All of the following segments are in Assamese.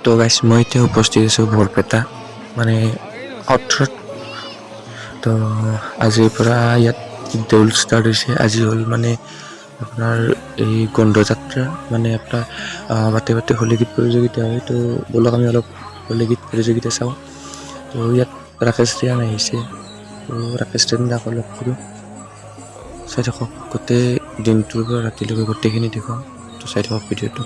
তো গাইছ মই এতিয়া উপস্থিত আছোঁ বৰপেটা মানে সত্ৰত। তো আজিৰ পৰা ইয়াত দৌল ষ্টাৰ্ট হৈছে। আজি হ'ল মানে আপোনাৰ এই গন্ধযাত্ৰা, মানে আপোনাৰ বাটে বাটে হোলী গীত প্ৰতিযোগিতা হয়। তো ব'লক আমি অলপ হোলী গীত প্ৰতিযোগিতা চাওঁ। তো ইয়াত ৰাকেশ ৰিয়ান আহিছে। তো ৰাকেশ ৰিয়ানক লগ কৰোঁ, চাই থাকক গোটেই দিনটোৰ পৰা ৰাতিলৈকে গোটেইখিনি দেখুৱাম। তো চাই থাকক ভিডিঅ'টো।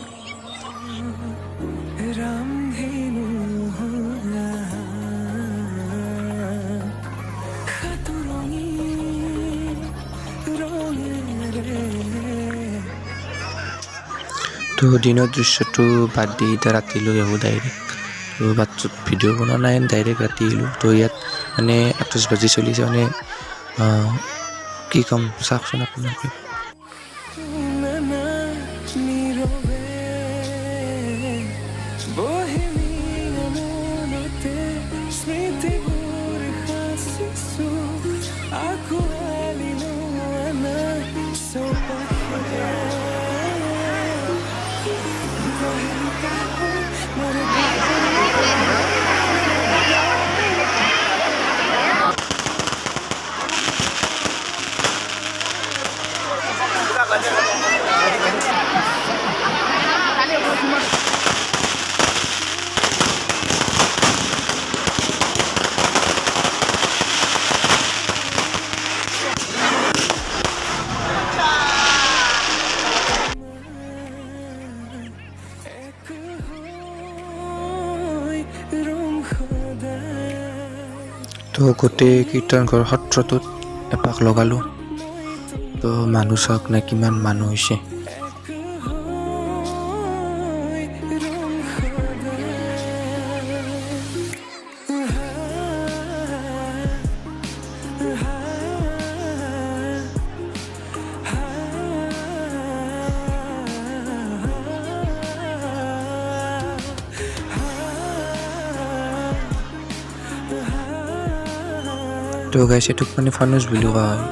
তো দিনৰ দৃশ্যটো বাদ দি এতিয়া ৰাতিলৈ আহোঁ ডাইৰেক্ট। তো বাটত ভিডিঅ' বনোৱা নাই, ডাইৰেক্ট ৰাতি আহিলোঁ। তো ইয়াত মানে 28 বাজি চলিছে, মানে কি ক'ম চাওকচোন আপোনালোকে। তো গোটেই কীৰ্তন ঘৰ সত্ৰটোত এপাক লগালোঁ। তো মানুহ চাওক না কিমান মানুহ হৈছে। তো গাইছ এইটোক মানে ফানুচ বুলি কোৱা হয়।